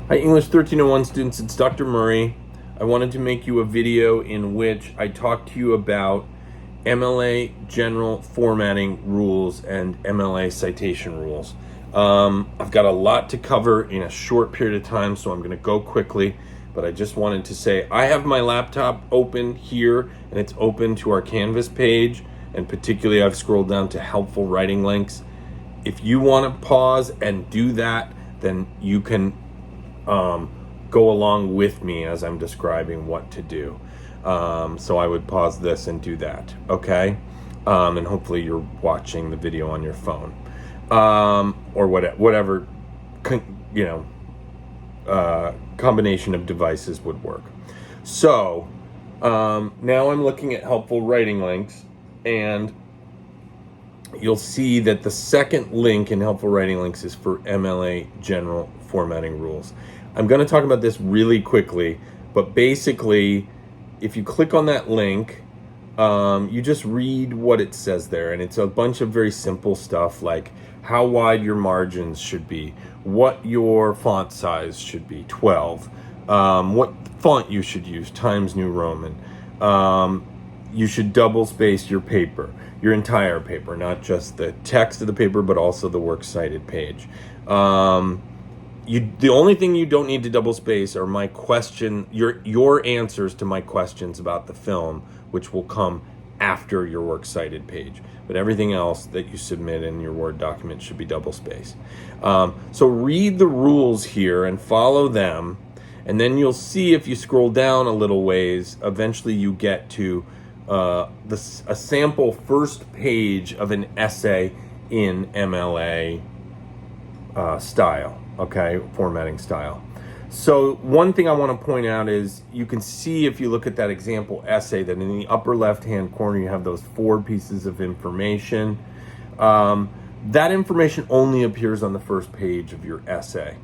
Hi, English 1301 students, it's Dr. Murray. I wanted to make you a video in which I talk to you about MLA general formatting rules and MLA citation rules. I've got a lot to cover in a short period of time, so I'm going to go quickly, but I just wanted to say I have my laptop open here, and it's open to our Canvas page, and particularly I've scrolled down to helpful writing links. If you want to pause and do that, then you can go along with me as I'm describing what to do. So I would pause this and do that, okay? And hopefully you're watching the video on your phone, or whatever combination of devices would work. So now I'm looking at helpful writing links, and you'll see that the second link in helpful writing links is for MLA general formatting rules. I'm going to talk about this really quickly, but basically, if you click on that link, you just read what it says there, and it's a bunch of very simple stuff like how wide your margins should be, what your font size should be, 12, what font you should use, Times New Roman. You should double space your paper, your entire paper, not just the text of the paper, but also the works cited page. The only thing you don't need to double space are your answers to my questions about the film, which will come after your works cited page. But everything else that you submit in your Word document should be double spaced. So read the rules here and follow them, and then you'll see if you scroll down a little ways, eventually you get to a sample first page of an essay in MLA style, okay, formatting style. So one thing I want to point out is you can see if you look at that example essay that in the upper left-hand corner you have those 4 pieces of information. That information only appears on the first page of your essay.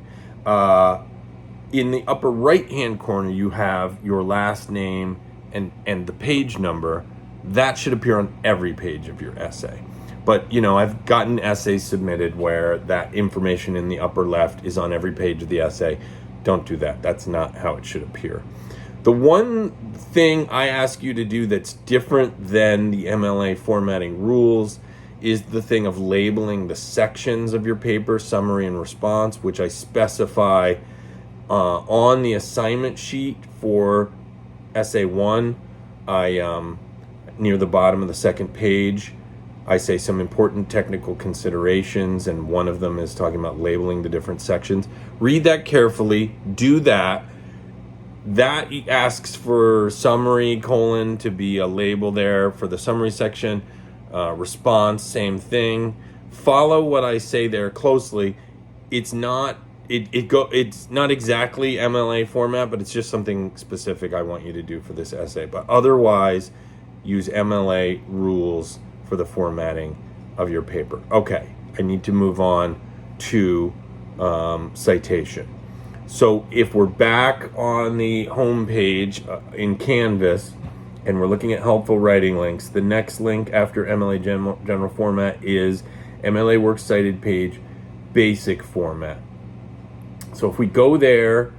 In the upper right-hand corner you have your last name and the page number. That should appear on every page of your essay. But, I've gotten essays submitted where that information in the upper left is on every page of the essay. Don't do that. That's not how it should appear. The one thing I ask you to do that's different than the MLA formatting rules is the thing of labeling the sections of your paper, summary and response, which I specify on the assignment sheet for essay 1. Near the bottom of the second page, I say some important technical considerations, and one of them is talking about labeling the different sections. Read that carefully, do that. That asks for summary, to be a label there for the summary section. Response, same thing. Follow what I say there closely. It's not exactly MLA format, but it's just something specific I want you to do for this essay. But otherwise, use MLA rules for the formatting of your paper. Okay, I need to move on to citation. So if we're back on the home page in Canvas and we're looking at helpful writing links, the next link after MLA general format is MLA works cited page basic format. So if we go there,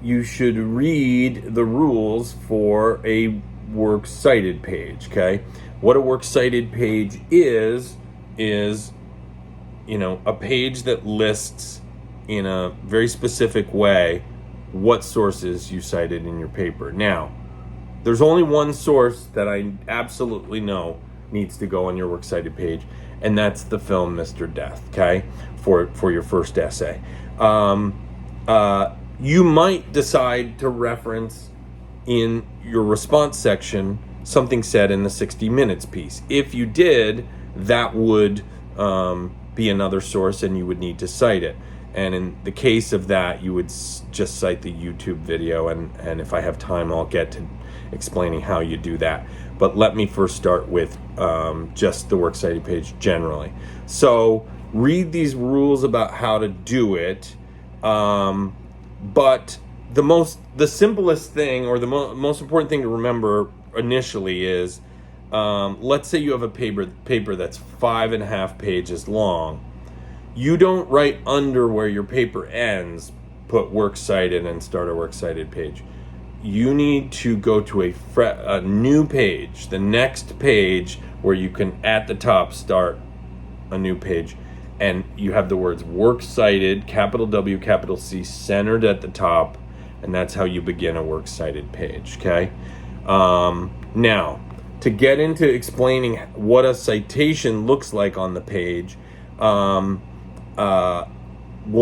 you should read the rules for a works cited page, okay? What a works cited page is a page that lists in a very specific way what sources you cited in your paper. Now, there's only one source that I absolutely know needs to go on your works cited page, and that's the film Mr. Death, okay? For your first essay. You might decide to reference in your response section something said in the 60 Minutes piece. If you did, that would be another source and you would need to cite it. And in the case of that, you would just cite the YouTube video, and if I have time, I'll get to explaining how you do that. But let me first start with just the works cited page generally. So read these rules about how to do it, but the simplest thing, or the most important thing to remember initially is, let's say you have a paper that's 5.5 pages long. You don't write under where your paper ends put works cited and start a works cited page. You need to go to a new page, the next page where you can at the top start a new page, and you have the words works cited, capital W, capital C, centered at the top, and that's how you begin a works cited page. Okay. Now, to get into explaining what a citation looks like on the page, we'll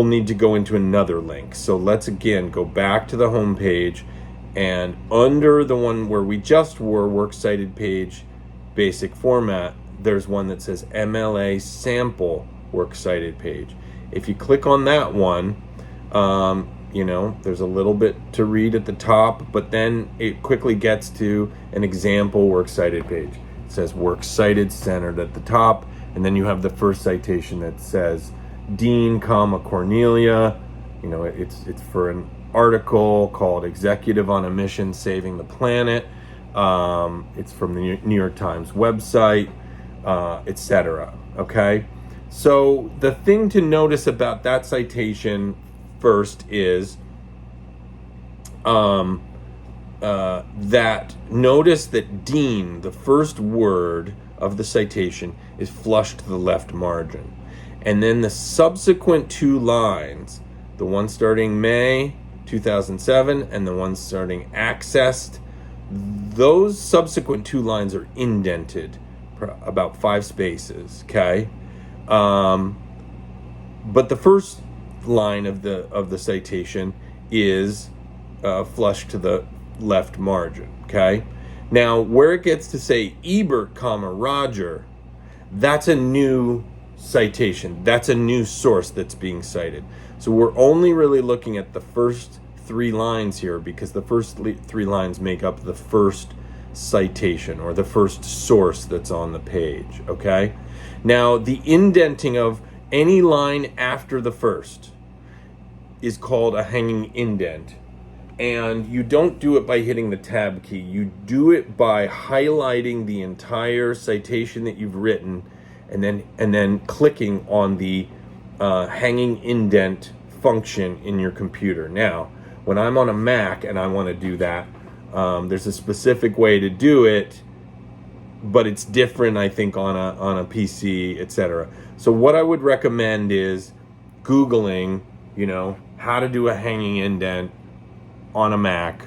need to go into another link. So let's again go back to the home page, and under the one where we just were, works cited page, basic format, there's one that says MLA sample works cited page. If you click on that one, there's a little bit to read at the top, but then it quickly gets to an example works cited page. It says works cited centered at the top, and then you have the first citation that says Dean, Cornelia. It's for an article called "Executive on a Mission Saving the Planet." It's from the New York Times website, etc. Okay, so the thing to notice about that citation first is that notice that Dean, the first word of the citation, is flush to the left margin. And then the subsequent two lines, the one starting May 2007 and the one starting accessed, those subsequent two lines are indented about 5 spaces, okay? But the first line of the citation is flush to the left margin, okay? Now, where it gets to say Ebert, Roger, that's a new citation. That's a new source that's being cited. So we're only really looking at the first 3 lines here, because the first 3 lines make up the first citation or the first source that's on the page, okay? Now, the indenting of any line after the first is called a hanging indent. And you don't do it by hitting the tab key. You do it by highlighting the entire citation that you've written and then clicking on the hanging indent function in your computer. Now, when I'm on a Mac and I want to do that, there's a specific way to do it, but it's different, I think, on a PC, etc. So what I would recommend is Googling, how to do a hanging indent on a Mac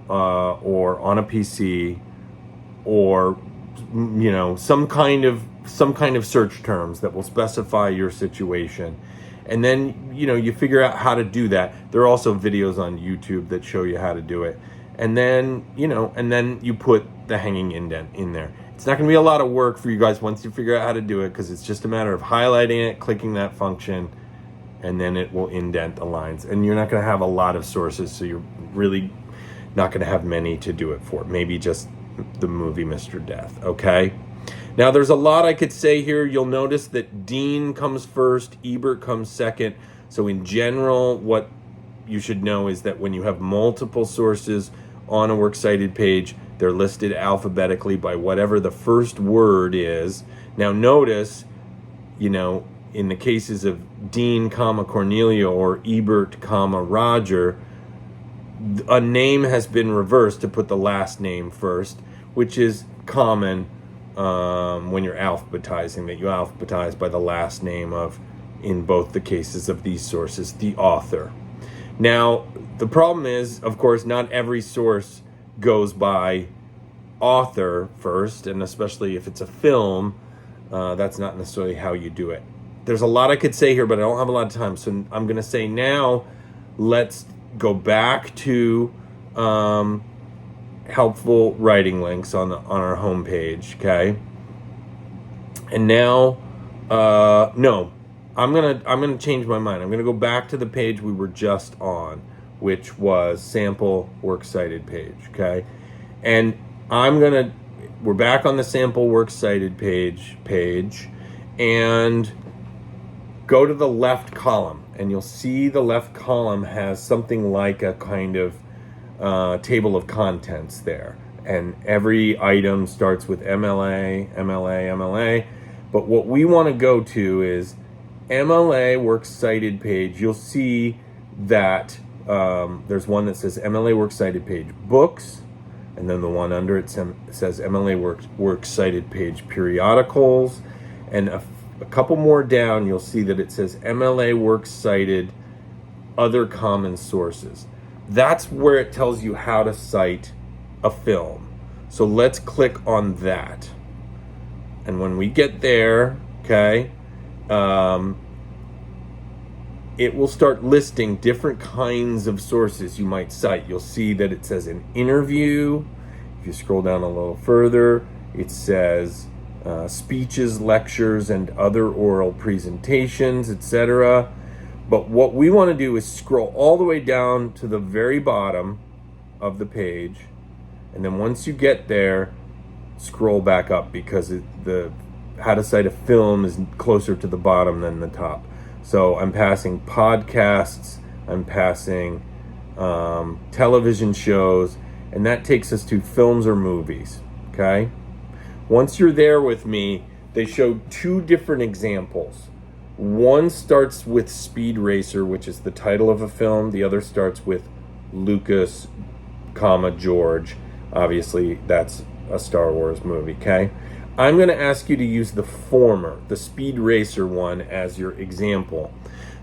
or on a PC, or some kind of search terms that will specify your situation. And then you figure out how to do that. There are also videos on YouTube that show you how to do it. And then you put the hanging indent in there. It's not going to be a lot of work for you guys once you figure out how to do it, because it's just a matter of highlighting it, clicking that function, and then it will indent the lines. And you're not going to have a lot of sources, so you're really not going to have many to do it for. Maybe just the movie Mr. Death, okay? Now, there's a lot I could say here. You'll notice that Dean comes first, Ebert comes second. So in general, what you should know is that when you have multiple sources on a works cited page, they're listed alphabetically by whatever the first word is. Now notice, in the cases of Dean, Cornelia, or Ebert, Roger, a name has been reversed to put the last name first, which is common when you're alphabetizing, that you alphabetize by the last name of, in both the cases of these sources, the author. Now, the problem is, of course, not every source goes by author first, and especially if it's a film, that's not necessarily how you do it. There's a lot I could say here, but I don't have a lot of time, so I'm going to say now, let's go back to helpful writing links on our homepage, okay? And now, no, I'm gonna change my mind. I'm gonna go back to the page we were just on, which was sample works cited page, okay? And we're back on the sample works cited page, and go to the left column, and you'll see the left column has something like a kind of table of contents there. And every item starts with MLA, MLA, MLA. But what we want to go to is MLA works cited page. You'll see that there's one that says MLA Works Cited page books, and then the one under it says MLA Works Cited page periodicals, and a couple more down you'll see that it says MLA Works Cited other common sources. That's where it tells you how to cite a film. So let's click on that. And when we get there, okay, it will start listing different kinds of sources you might cite. You'll see that it says an interview. If you scroll down a little further, it says speeches, lectures, and other oral presentations, etc. But what we want to do is scroll all the way down to the very bottom of the page. And then once you get there, scroll back up, because the how to cite a film is closer to the bottom than the top. So I'm passing podcasts, I'm passing television shows, and that takes us to films or movies, okay? Once you're there with me, they show two different examples. One starts with Speed Racer, which is the title of a film. The other starts with Lucas, George. Obviously, that's a Star Wars movie, okay? I'm going to ask you to use the former, the Speed Racer one, as your example.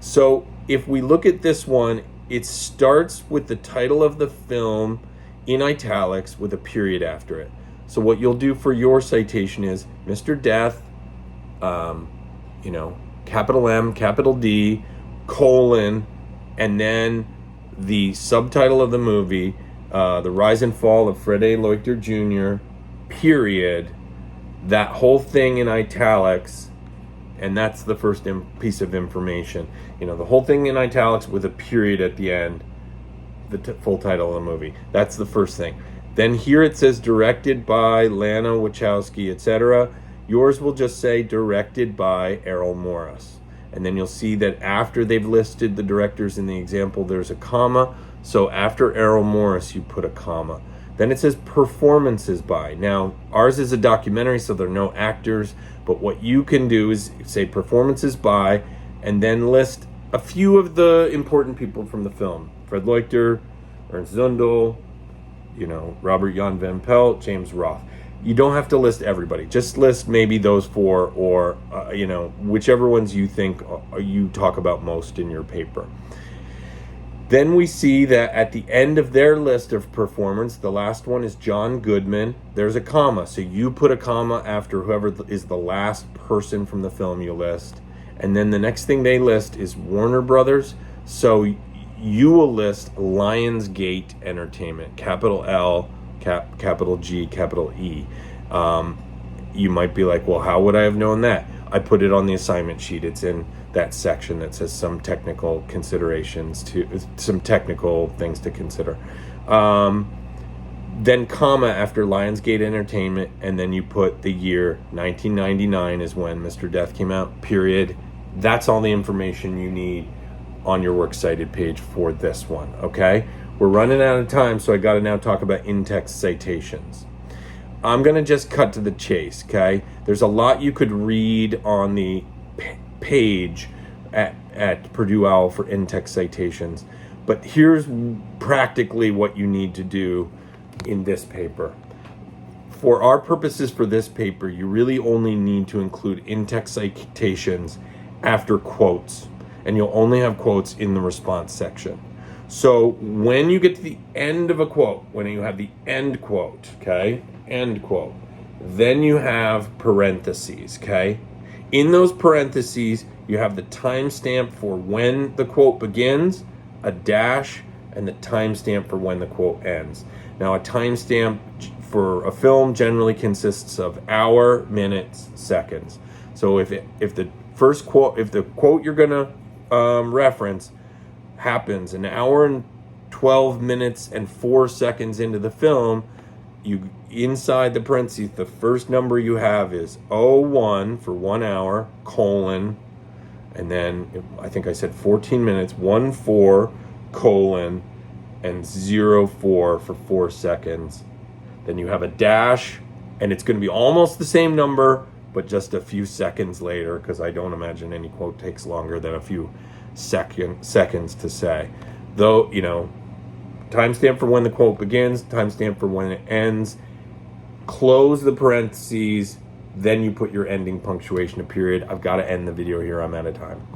So if we look at this one, it starts with the title of the film in italics with a period after it. So what you'll do for your citation is Mr. Death, capital M, capital D, colon, and then the subtitle of the movie, The Rise and Fall of Fred A. Leuchter Jr., period, that whole thing in italics, and that's the first piece of information. The whole thing in italics with a period at the end, the full title of the movie. That's the first thing. Then here it says directed by Lana Wachowski, etc. Yours will just say directed by Errol Morris. And then you'll see that after they've listed the directors in the example, there's a comma. So after Errol Morris, you put a comma. Then it says performances by. Now, ours is a documentary, so there are no actors. But what you can do is say performances by, and then list a few of the important people from the film. Fred Leuchter, Ernst Zundel, Robert Jan van Pelt, James Roth. You don't have to list everybody. Just list maybe those four, or whichever ones you think you talk about most in your paper. Then we see that at the end of their list of performance, the last one is John Goodman. There's a comma, so you put a comma after whoever is the last person from the film you list. And then the next thing they list is Warner Brothers. So you will list Lionsgate Entertainment, capital L, capital G, capital E. You might be like, well, how would I have known that? I put it on the assignment sheet. It's in that section that says some technical considerations, some technical things to consider. Then comma after Lionsgate Entertainment, and then you put the year 1999 is when Mr. Death came out, period. That's all the information you need on your works cited page for this one, okay? We're running out of time, so I got to now talk about in-text citations. I'm going to just cut to the chase, okay? There's a lot you could read on the page at Purdue OWL for in-text citations, but here's practically what you need to do in this paper. For our purposes for this paper, you really only need to include in-text citations after quotes, and you'll only have quotes in the response section. So when you get to the end of a quote, when you have the end quote, okay, end quote, then you have parentheses, okay? In those parentheses, you have the timestamp for when the quote begins, a dash, and the timestamp for when the quote ends. Now, a timestamp for a film generally consists of hour, minutes, seconds. So if the quote you're gonna reference happens an hour and 12 minutes and 4 seconds into the film, you inside the parentheses, the first number you have is 01 for 1 hour, colon, and then I think I said 14 minutes, 14, colon, and 04 for 4 seconds. Then you have a dash, and it's going to be almost the same number, but just a few seconds later, because I don't imagine any quote takes longer than a few seconds to say. Though, timestamp for when the quote begins, timestamp for when it ends, close the parentheses, then you put your ending punctuation, a period. I've got to end the video here. I'm out of time.